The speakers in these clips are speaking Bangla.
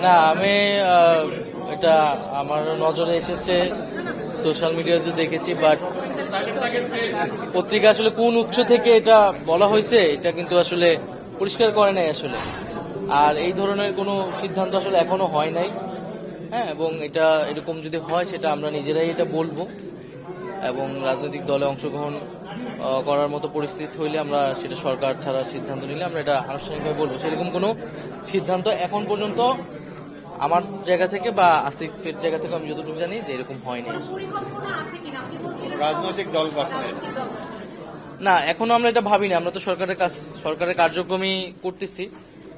না, আমি এটা আমার নজরে এসেছে, সোশ্যাল মিডিয়াতে দেখেছি, বাট পত্রিকা আসলে কোন উৎস থেকে এটা বলা হয়েছে এটা কিন্তু আসলে পরিষ্কার করে নাই আসলে। আর এই ধরনের কোনো সিদ্ধান্ত আসলে এখনো হয় নাই। হ্যাঁ, এবং এটা এরকম যদি হয় সেটা আমরা নিজেরাই এটা বলবো, এবং রাজনৈতিক দলে অংশগ্রহণ করার মতো পরিস্থিতি হইলে আমরা সেটা সরকার ছাড়া সিদ্ধান্ত নিলে আমরা এটা আনুষ্ঠানিকভাবে বলবো। সেরকম কোনো সিদ্ধান্ত এখন পর্যন্ত আমার জায়গা থেকে বা আসিফের জায়গা থেকে আমি যতটুকু জানি যে এরকম হয়নি। রাজনৈতিক দল গঠনের না, এখনো আমরা এটা ভাবিনি। আমরা তো সরকারের কার্যক্রমই করতেছি।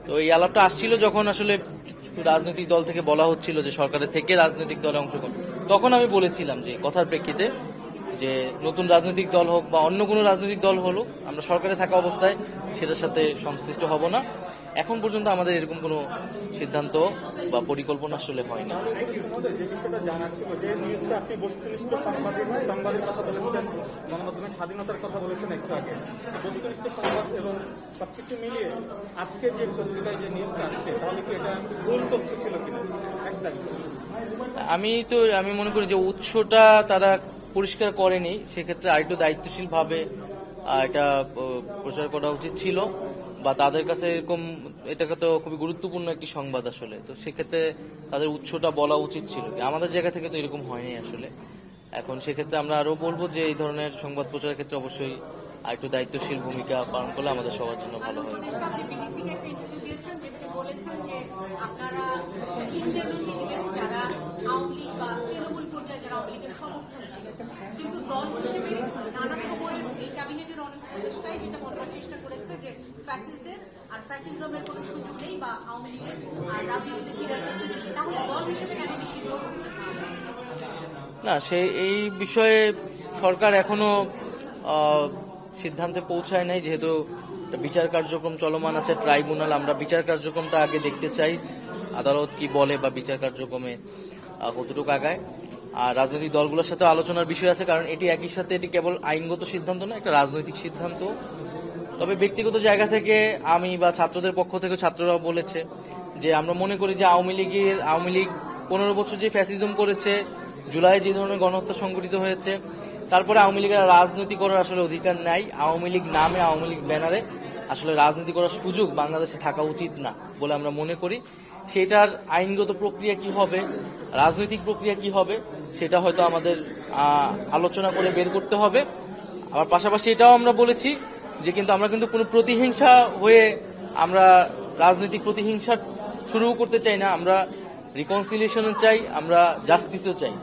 তো এই আলাপটা আসছিল যখন আসলে রাজনৈতিক দল থেকে বলা হচ্ছিল যে সরকারের থেকে রাজনৈতিক দলে অংশগ্রহণ, তখন আমি বলেছিলাম যে কথার প্রেক্ষিতে যে নতুন রাজনৈতিক দল হোক বা অন্য কোনো রাজনৈতিক দল হলো, আমরা সরকারে থাকা অবস্থায় সেটার সাথে সংশ্লিষ্ট হব না। এখন পর্যন্ত আমাদের এরকম কোনো সিদ্ধান্ত বা পরিকল্পনা আসলে হয়নি। যে বিষয়টা জানার ছিল যে নিউজটা আপনি বস্তুনিষ্ঠ সংবাদের কথা বলেছেন, গণমাধ্যমের স্বাধীনতার কথা বলেছেন একটু আগে। বস্তুনিষ্ঠ সংবাদ এবং সবকিছু মিলিয়ে আজকে যে পত্রিকায় যে নিউজটা আসছে তাহলে কি এটা ভুল তথ্য ছিল কিনা একটা? আমি মনে করি যে উৎসটা তারা পরিষ্কার করেনি, সেক্ষেত্রে আরেকটু দায়িত্বশীল ভাবে এটা প্রচার করা উচিত ছিল, বা তাদের কাছে এরকম এটাকে তো খুবই গুরুত্বপূর্ণ একটি সংবাদ আসলে। তো সেক্ষেত্রে তাদের উৎসটা বলা উচিত ছিল। আমাদের জায়গা থেকে তো এরকম হয়নি আসলে। এখন সেক্ষেত্রে আমরা আরো বলবো যে এই ধরনের সংবাদ প্রচারের ক্ষেত্রে অবশ্যই আরেকটু দায়িত্বশীল ভূমিকা পালন করলে আমাদের সবার জন্য ভালো হয়। কিন্তু দল হিসেবে নানা সময় এই ক্যাবিনেটের অনেক উপদেষ্টাই যেটা বলবার চেষ্টা করেছে যে ফ্যাসিস্টদের আর ফ্যাসিজমের কোনো সুযোগ নেই বা আওয়ামী লীগের আর রাজনীতিতে ফিরার কিছু নেই। তাহলে দল হিসেবে কেন নিষিদ্ধ হচ্ছে না, এই বিষয়ে সরকার এখনো সিদ্ধান্তে পৌঁছায় নাই, যেহেতু বিচার কার্যক্রম চলমান আছে, ট্রাইব্যুনাল। আমরা বিচার কার্যক্রমটা আগে দেখতে চাই, আদালত কি বলে বা বিচার কার্যক্রমে কতটুকু আগায়। আর রাজনৈতিক দলগুলোর সাথে আলোচনার বিষয় আছে, কারণ এটি একই সাথে এটি কেবল আইনগত সিদ্ধান্ত না, একটা রাজনৈতিক সিদ্ধান্ত। তবে ব্যক্তিগত জায়গা থেকে আমি বা ছাত্রদের পক্ষ থেকে ছাত্ররাও বলেছে যে আমরা মনে করি যে আওয়ামী লীগ 15 বছর যে ফ্যাসিজম করেছে, জুলাই যে ধরনের গণহত্যা সংঘটিত হয়েছে, তারপরে আওয়ামী লীগের রাজনীতি করার আসলে অধিকার নাই। আওয়ামী লীগ নামে, আওয়ামী লীগ ব্যানারে আসলে রাজনীতি করার সুযোগ বাংলাদেশে থাকা উচিত না বলে আমরা মনে করি। সেটার আইনগত প্রক্রিয়া কি হবে, রাজনৈতিক প্রক্রিয়া কি হবে, সেটা হয়তো আমাদের আলোচনা করে বের করতে হবে। আবার পাশাপাশি এটাও আমরা বলেছি যে আমরা কিন্তু কোনো প্রতিহিংসা হয়ে আমরা রাজনৈতিক প্রতিহিংসা শুরু করতে চাই না। আমরা রিকনসিলিয়েশনও চাই, আমরা জাস্টিসও চাই।